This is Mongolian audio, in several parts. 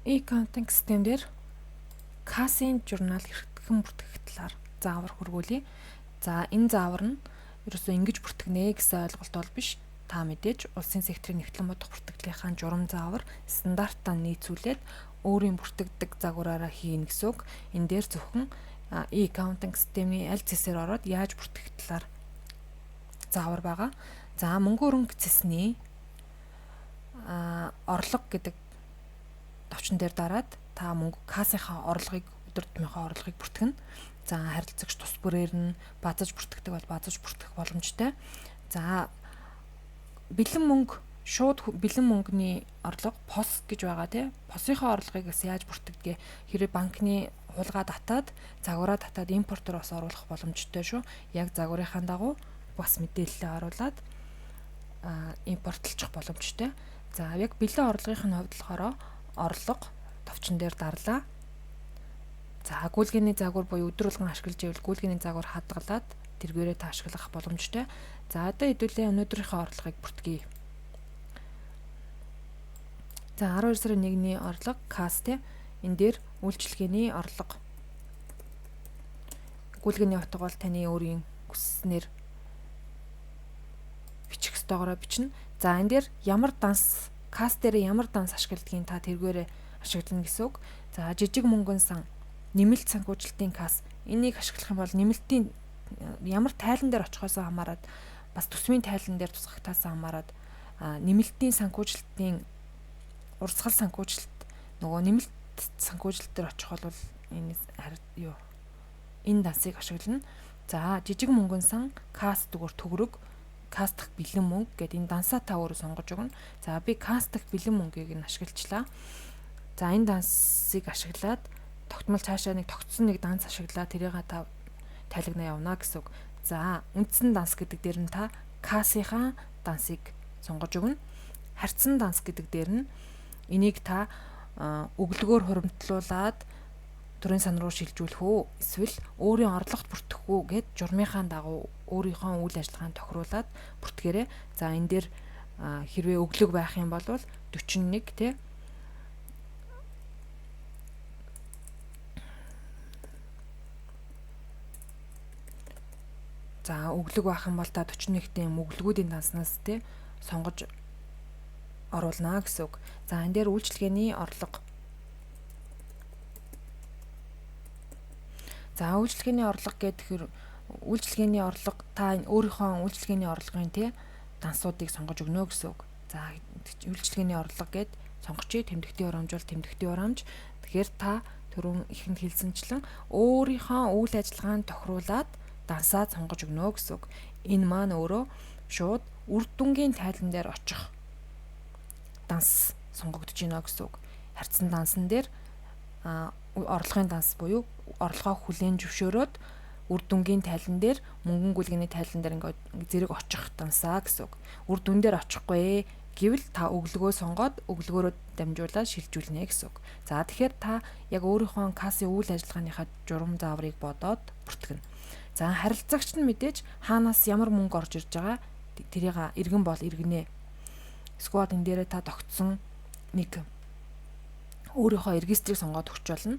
E-accounting систем дээр кассын журнал хэрэгтгэн бүртгэх талаар заавар хургуулъя. За энэ заавар нь ерөөсөө ингэж бүртгэнэ гэсэн ойлголт бол биш. Та мэдээж улсын секторын нэгтлэн бодох бүртгэлийнхаа журам заавар стандартаа нийцүүлээд өөрийн бүртгэдэг загвараараа хийнэ гэсэн үг. Энэ дээр зөвхөн e-accounting системийн аль зэсээр ороод яаж бүртгэх талаар заавар байгаа. За мөнгө өрөнгө зэсний орлого гэдэг товчон дээр дараад та мөнгө кассынхаа орлогыг өдөр тутмынхаа орлогыг бүртгэнэ. За харилцагч тус бүрээр нь базаж бүртгэдэг бол базаж бүртгэх боломжтой. За бэлэн мөнгө шууд бэлэн мөнгөний орлого POS гэж байгаа тий. POS-ийнхаа орлогыг бас яаж бүртгэдэг хэрэг банкны хулгай татаад загвараа татаад импортоор бас оруулах боломжтой шүү. Яг загварынхаа дагуу бас мэдээлэлээ оруулаад импортлчих боломжтой. За яг бэлэн орлогын хувьд болохоор орлого товчон дээр дарлаа. За гүйлгээний загвар буюу өдөр болгон ашиглаж ивэл гүйлгээний загвар хадгалаад тэргээрээ та ашиглах боломжтой. За одоо хэдүүлээ өнөөдрийнхөө орлогыг бүртгэе. За 12 сарын 1-ний орлого касс те энэ дээр үйлчилгээний орлого. Гүйлгээний утга бол таны өөрийн хүсснээр бичих ёстойгоор бичнэ. За энэ дээр ямар данс касс дээр ямар данс ашигладгийг та тэргээрээ ашиглана гэсэн үг. За жижиг мөнгөн сан нэмэлт санхүүжилтийн касс энийг ашиглах юм бол нэмэлтийн ямар тайлан дээр очихоос хамаарат бас төсвийн тайлан дээр тусгахтаас хамаарат нэмэлтийн санхүүжилтийн урсгал санхүүжилт нөгөө нэмэлт санхүүжилт дээр очих бол энэ дансыг ашиглана. За жижиг мөнгөн сан касс дүгээр төгрөг касс дахь бэлэн мөнгө гэдэг энэ дансаа та өөрөө сонгож өгнө. За би касс дахь бэлэн мөнгийг нь ашиглажлаа. За энэ дансыг ашиглаад тогтмол цаашаа нэг тогтсон нэг данс ашиглаа тэрийг та тайлагнаа явна гэсэн үг. За үндсэн данс гэдэг дээр нь та кассынхаа дансыг сонгож өгнө. Харьцсан данс гэдэг дээр нь энийг та өглөгөөр хуримтлуулад төрийн сан руу шилжүүлэх үү эсвэл өөрийн орлогот бүртгэх үү гэд журмынхаа дагуу өөрийнхөө үйл ажиллагаанд тохируулаад бүртгэрээ. За энэ дээр хэрвээ өглөг байх юм бол 41 тий. За өглөг байх юм бол та 41-тэй өглөгүүдийн данснаас тий сонгож оруулнаа гэсэн үг. За энэ дээр үйлчилгээний орлого. За үйлчилгээний орлого гэхээр үйлчилгээний орлого та өөрийнхөө үйлчилгээний орлогын тий дансуудыг сонгож өгнө гэсэн үг. За үйлчилгээний орлого гэд сонгочээ тэмдэгтийн урамжуул тэмдэгтийн урамж. Тэгэхээр та түрүүн ихэнд хэлсэнчлэн өөрийнхөө үйл ажиллагаанд тохируулаад дансаа сонгож өгнө гэсэн үг. Энэ маань өөрөө шууд үр дүнгийн тайлан дээр очих данс сонгогдож байна гэсэн үг. Харьцсан дансан дээр орлогын данс буюу орлогоо хүлээн зөвшөөрөөд үр дүнгийн тайлан дээр мөнгөн гүйлгээний тайлан дээр ингээд зэрэг очих дансаа гэсэн үг. Үр дүн дээр очихгүй гэвэл та өглөгөө сонгоод өглөгөөрөө дамжуулаад шилжүүлнэ гэсэн үг. За тэгэхээр та яг өөрийнхөө кассын үйл ажиллагааныхаа журам зааврыг бодоод бүртгэнэ. За харилцагч нь мэдээж хаанаас ямар мөнгө орж ирж байгаа тэрийг иргэн бол иргэнэ. Эсвэл энэ дээрээ та тогтсон нэг өөрийнхөө регистрийг сонгоод өгч болно.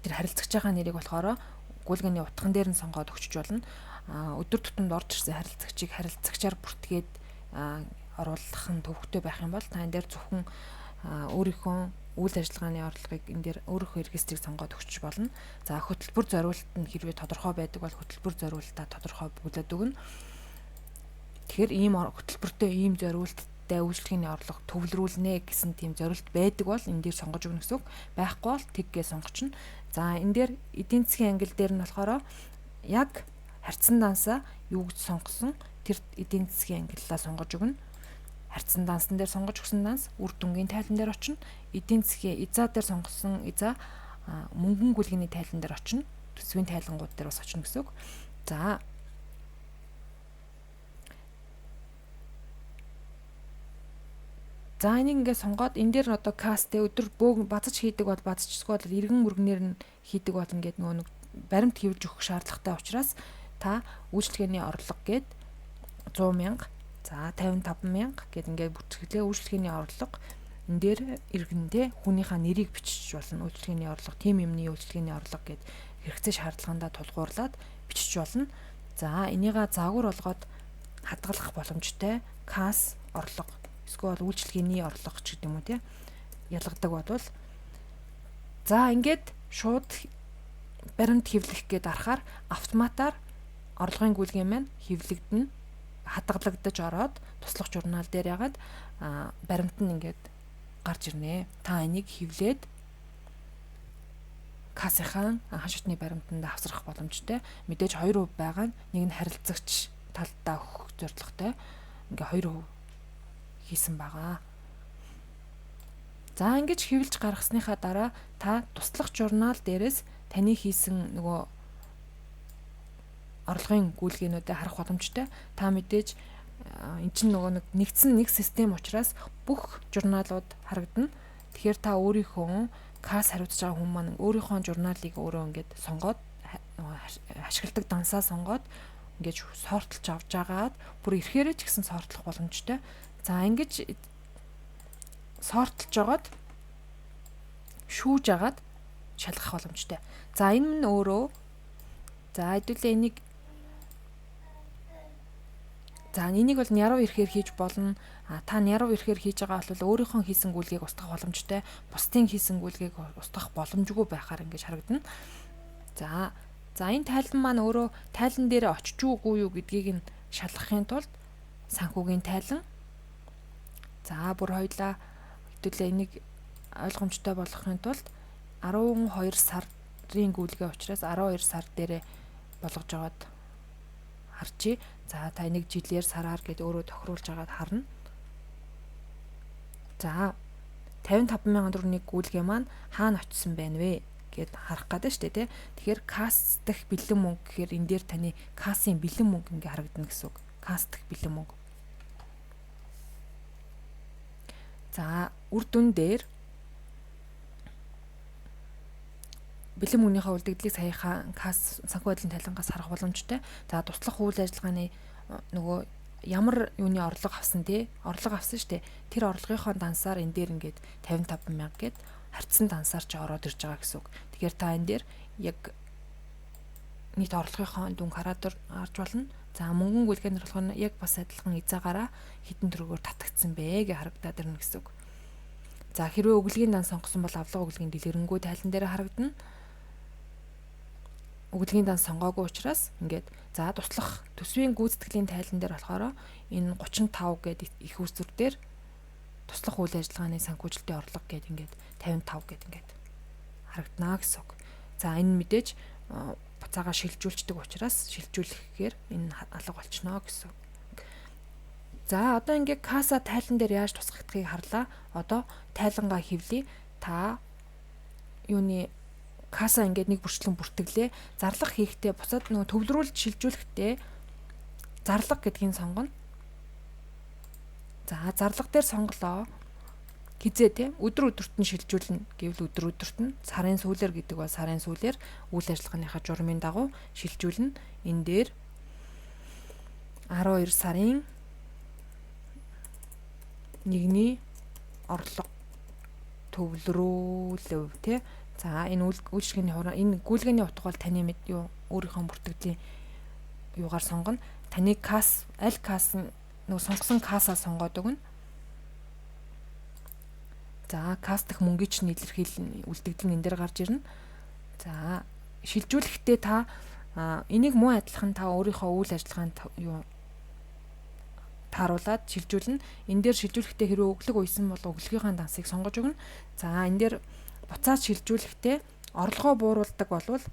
Тэр харилцагчийн нэрийг болохоор гүйлгээний утган дээр нь сонгоод өгч болно. Өдөр тутамд орж ирсэн харилцагчийг харилцагчаар бүртгээд оруулах нь төвөгтэй байх юм бол та энэ дээр зөвхөн өөрийнхөө үйл ажиллагааны орлогыг энэ дээр өөрийнхөө регистрийг сонгоод өгч болно. За хөтөлбөр зориулалт нь хэрвээ тодорхой байдаг бол хөтөлбөр зориулалтаа тодорхой бүлээд өгнө. Тэгэхээр ийм хөтөлбөртэй ийм зориулалттай үйлчлэгээний орлого төвлөрүүлнэ гэсэн тийм зорилт байдаг бол энэ дээр сонгож өгнө гэсэн үг. Байхгүй бол тэггээ сонгочно. За энэ дээр эдийн засгийн ангил дээр нь болохоор яг харьцсан дансаа юу гэж сонгосон тэр эдийн засгийн ангиллаа сонгож өгнө. Харьцсан дансан дээр сонгож өгсөн данс үр дүнгийн тайлан дээр очино. Эдийн засгийн иза дээр сонгосон иза мөнгөн гүйлгээний тайлан дээр очино. Төсвийн тайлангууд дээр бас очино гэсэн үг. За энийг ингээд сонгоод энэ дээр одоо кастэ өдөр бөөг базаж хийдэг бол базажсгүй бол иргэн мөргнээр нь хийдэг бол ингээд нөгөө нэг баримт хэвлж өгөх шаардлагатай учраас та үйлчлэгээний орлого гээд 100,000 за 55,000 гэд ингээд бүтгэлээ үйлчлэгээний орлого энэ дээр иргэндээ хүнийхээ нэрийг бичиж болно. Үйлчилгээний орлого, тим юмны үйлчилгээний орлого гэд хэрэгцээ шаардлагандаа тулгуурлаад бичиж болно. За энийгээ заагур болгоод хадгалах боломжтой касс орлого эсвэл үйлчилгээний орлого ч гэдэг юм уу те ялгадаг бодвол за ингээд шууд баримт хэвлэх гээд арахаар автоматар орлогын гүйлгээ маань хэвлэгдэнэ, хадгалагдаж ороод туслах журнал дээр ягаад баримт нь ингээд гарч ирнэ. Та энийг хэвлээд кассынхаа хашигтны баримтанд авсрах боломжтой. Мэдээж 2% байгаа нь нэг нь харилцагч талдаа өгөх зорилготой. Ингээ 2% хийсэн байгаа. За ингэж хэвлж гаргасныхаа дараа та туслах журнал дээрээс таны хийсэн нөгөө орлогын гүйлгээнүүдээ харах боломжтой. Та мэдээж эн чинь нөгөө нэгдсэн нэг систем учраас бүх журналууд харагдана. Тэгэхээр та өөрийнхөө касс хариуцж байгаа хүн маань өөрийнхөө журналыг өөрөө ингээд сонгоод ашигладаг дансаа сонгоод ингээд сортлж авч агаад бүр ирэхээрээ ч гэсэн сортлох боломжтой. За ингэж сортлж агаад шүүж агаад шалгах боломжтой. За энэ нь өөрөө за хэдүүлээ энийг бол няруу ирэхээр хийж болно. Та няруу ирэхээр хийж байгаа бол өөрийнхөө хийсэн гүйлгээг устгах боломжтой. Бусдын хийсэн гүйлгээг устгах боломжгүй байхаар ингэж харагдана. За энэ тайлан маань өөрөө тайлан дээр очиж үгүй юу гэдгийг нь шалгахын тулд санхүүгийн тайлан. За бүр хоёлаа хэдүүлээ энийг ойлгомжтой болгохын тулд 12 сарын гүйлгээ учраас 12 сар дээрээ болгож аваад харчи. За та энийг жилээр сараар гэд өөрөө тохируулж агаад харна. За 55,000 төгрөгийн гүйлгээ маань хаана очисон байна вэ гэд харах гэдэг шүү дээ тий. Тэгэхээр касс дэх бэлэн мөнгө гэхээр энэ дээр таны кассын бэлэн мөнгө ингээ харагдана гэсэн үг. Касс дэх бэлэн мөнгө. За үр дүн дээр бэлэн мөнгөнийхөө үлдэгдлийг саяхан касс санхүү байдлын тайлангаас харах боломжтой. За туслах үйл ажиллагааны нөгөө ямар юуны орлого авсан тий орлого авсан штэ тэр орлогынхоо дансаар энэ дээр ингээд 55,000 гэд харьцсан дансаар ч ороод ирж байгаа гэсэн үг. Тэгэхээр та энэ дээр яг нийт орлогынхоо дүнг хараад харж болно. За мөнгөн гүйлгээнэр болохоор яг бас адилхан эзаагаараа хэдэн төгрөгөөр татагдсан бэ гэж харагдаад ирнэ гэсэн үг. За хэрвээ өглөгийн дан сонгосон бол авлага өглөгийн дэлгэрэнгүй тайлан дээр харагдана. Өглөгийн дан сонгоогүй учраас ингээд за туслах төсвийн гүйцэтгэлийн тайлан дээр болохоор энэ 35 гэдэг их үүсвэр дээр туслах үйл ажиллагааны санхүүжилтийн орлого гэдэг ингээд 55 гэдэг ингээд харагдана гэсэн үг. За энэ мэдээж буцаага шилжүүлждэг учраас шилжүүлэхээр энэ алга болчихно гэсэн үг. За одоо ингээд касса тайлан дээр яаж тусгахдгийг харлаа. Одоо тайлангаа хэвлэе. Та юуны касса ингээд нэг бүрчлэн бүртгэлээ. Зарлага хийхдээ буцаад нөгөө төвлөрүүлж шилжүүлэхдээ зарлага гэдгийг сонгоно. За зарлага дээр сонголоо. Хизээ те өдөр өдөрт нь шилжүүлнэ гэвэл өдөр өдөрт нь сарын сүүлээр гэдэг бол сарын сүүлээр үйл ажиллагааныхаа журмын дагуу шилжүүлнэ. Энэ дээр 12 сарын 1-ний орлого төвлөрүүлв те. За энэ үйлчлэгээний хураа энэ гүйлгээний утга бол таны мэд юу өөрийнхөө бүртгэлийн юугаар сонгоно. Таны касс аль касс нөгөө сонгосон кассаа сонгоод өгнө. За касс дэх мөнгөний чинь илэрхийлэн үлдэгдэл энэ дээр гарч ирнэ. За шилжүүлэхдээ та энийг муу адилхан та өөрийнхөө үйл ажиллагаанд юу тааруулаад шилжүүлнэ. Энэ дээр шилжүүлэхдээ хэрвээ өглөг уйсан бол өглөгийнхаа дансыг сонгож өгнө. За энэ дээр буцаад шилжүүлэхдээ орлогоо бууруулдаг болвол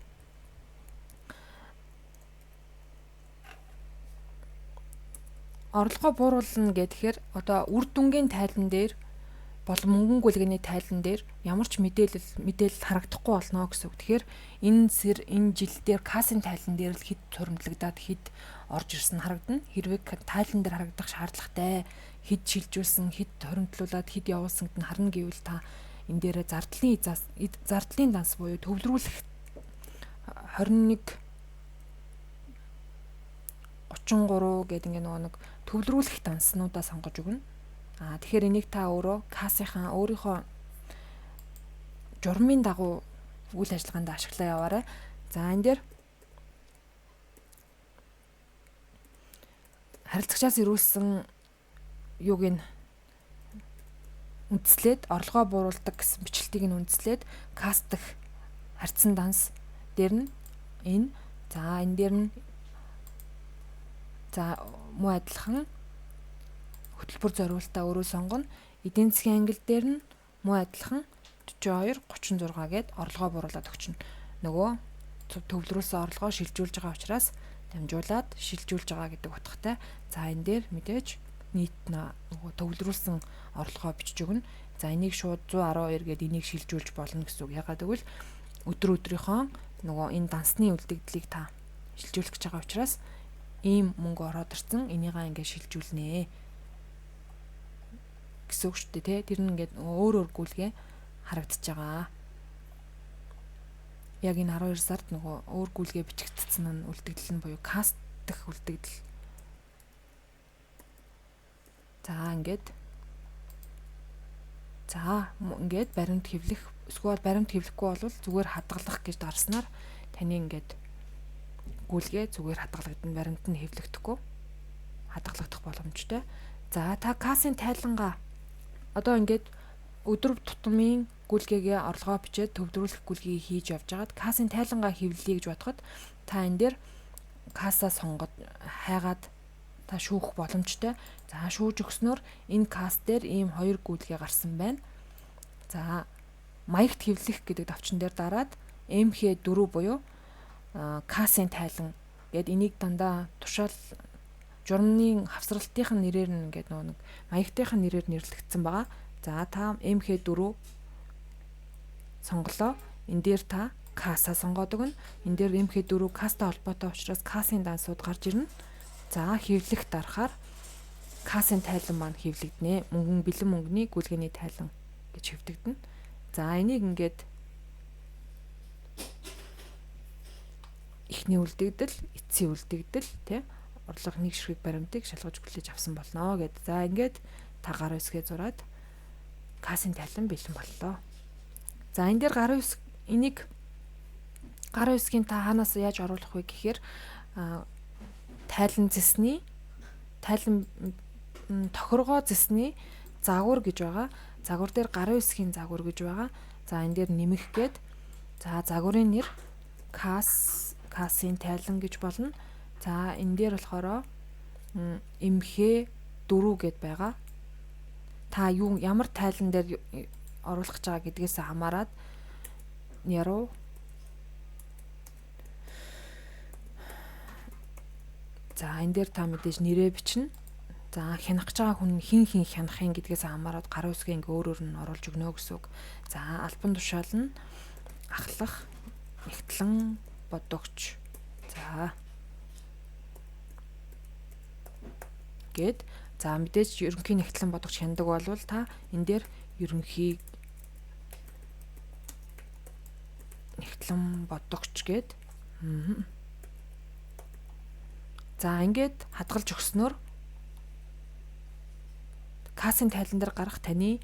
орлогоо бууруулна гэхээр одоо үр дүнгийн тайлан дээр бол мөнгөн гүйлгээний тайлан дээр ямар ч мэдээлэл харагдахгүй болно гэсэн үг. Тэгэхээр энэ жил дээр кассын тайлан дээр л хэд турамдлагдаад хэд орж ирсэн харагдана. Хэрвээ тайлан дээр харагдах шаардлагатай хэд шилжүүлсэн, хэд торимтлуулаад хэд явуулсан гэдгийг харна гэвэл та энэ дээр зардлын данс буюу төвлөрүүлэх 21 33 гэдэг ингээ нэг төвлөрүүлэх данснуудаа сонгож өгнө. Тэгэхээр энийг та өөрөө кассынхаа өөрийнхөө журмын дагуу үйл ажиллагаанд ашиглаа яваарай. За энэ дээр харилцагчаас ирүүлсэн юуг нь үндслээд орлогоо бууруулдаг гэсэн бичлэлтийг нь үндслээд каст дэх харьцан данс дээр нь энэ энэ дээр нь муу адилхан хөтөлбөр зориулалтаа өөрөө сонгоно. Эдийн засгийн ангил дээр нь муу адилхан 42 36 гээд орлогоо бууруулад өгчнө. Нөгөө төвлөрүүлсэн орлогоо шилжүүлж байгаа учраас дамжуулаад шилжүүлж байгаа гэдэг утгатай. Энэ дээр мэдээж нийт нөгөө төвлөрүүлсэн орлогоо бичиж өгнө. Энийг шууд 112 гээд энийг шилжүүлж болно гэсэн үг. Ягаад гэвэл өдөр өдрийнхөө нөгөө энэ дансны үлдэгдлийг та шилжүүлэх гэж байгаа учраас ийм мөнгө ороод ирсэн энийгаа ингээд шилжүүлнэ гэсэн үг шүү дээ. Тэр нь ингээд өөр гүйлгээ харагдаж байгаа. Яг энэ 12 сард нөгөө өөр гүйлгээ бичигдсэн нь үлдэгдэл нь буюу каст дэх үлдэгдэл. Ингээд баримт хэвлэх эсвэл баримт хэвлэхгүй бол зүгээр хадгалах гэж дарснаар таны ингээд гүйлгээ зүгээр хадгалагдана, баримт нь хэвлэгдэхгүй хадгалагдах боломжтой. Та кассын тайлангаа одоо ингээд өдөр тутмын гүйлгээгээ орлогоо бичээд төвлөрүүлэх гүйлгийг хийж явж байгаад кассын тайлангаа хэвлэлье гэж бодоход та энэ дээр кассаа сонгоод хайгаад та шүүх боломжтой. Шүүж өгснөөр энэ касс дээр ийм 2 гүйлгээ гарсан байна. Маягт хэвлэх гэдэг давчин дээр дараад MH4 буюу кассын тайлан гэд энийг дандаа тушаал журмын хавсралтын нэрээр нь ингээд нэг маягтын нэрээр нэрлэгдсэн байгаа. Та MH4 сонголоо. Энэ дээр та кассаа сонгоод өгнө. Энэ дээр MH4 касстай холбоотой учраас кассын дансууд гарч ирнэ. Хэвлэх дарахаар кассын тайлан маань хэвлэгдэнэ. Бэлэн мөнгөний гүйлгээний тайлан гэж хэвдэгдэнэ. Энийг ингээд эхний үлдэгдэл, эцсийн үлдэгдэл, орлого нэг ширхэг баримтыг шалгаж хүлээж авсан болно гэд. Ингээд та гар үсгээ зураад кассын тайлан бэлэн боллоо. Энэ дээр энийг гар үсгийн та хаанаас яаж оруулах вэ гэхээр тайлан тохиргоо зэсний загвар гэж байгаа. Загвар дээр гарын үсгийн загвар гэж байгаа. Энэ дээр нэмэх гээд загварын нэр кассын тайлан гэж болно. Энэ дээр болохоор MH4 гэд байгаа. Та ямар тайлан дээр оруулах гэж байгаа гэдгээс хамаарат яруу энэ дээр та мэдээж нэрээ бичнэ. Хянах гэж байгаа хүн хин хянахын гэдгээс хамаарат гар үсгээ ингээ өөрөөр нь оруулж өгнө гэсэн үг. Албан тушаал нь ахлах, нэгтлэн бодогч. Гэд мэдээж ерөнхий нэгтлэн бодогч хяндаг болвол та энэ дээр ерөнхий нэгтлэн бодогч гэд ингээд хадгалж өгснөөр кассын тайлан дээр гарах таны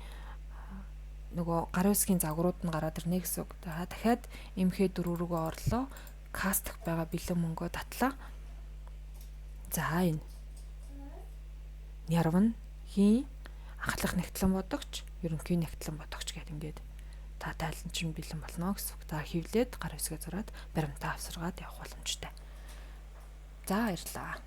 нөгөө гарын үсгийн загварууд нь гараад ирнэ гэсэн үг. Дахиад MH4 рүүгээ орлоо. Касс дэх байгаа бэлэн мөнгөө татлаа. Энэ нярв нь ахлах нэгтлэн бодогч, ерөнхий нэгтлэн бодогч гэдэг ингээд та тайлан чинь бэлэн болно гэсэн үг. Хэвлээд гар үсгээ зураад баримтаа авсаргаад явах боломжтой. Баярлалаа.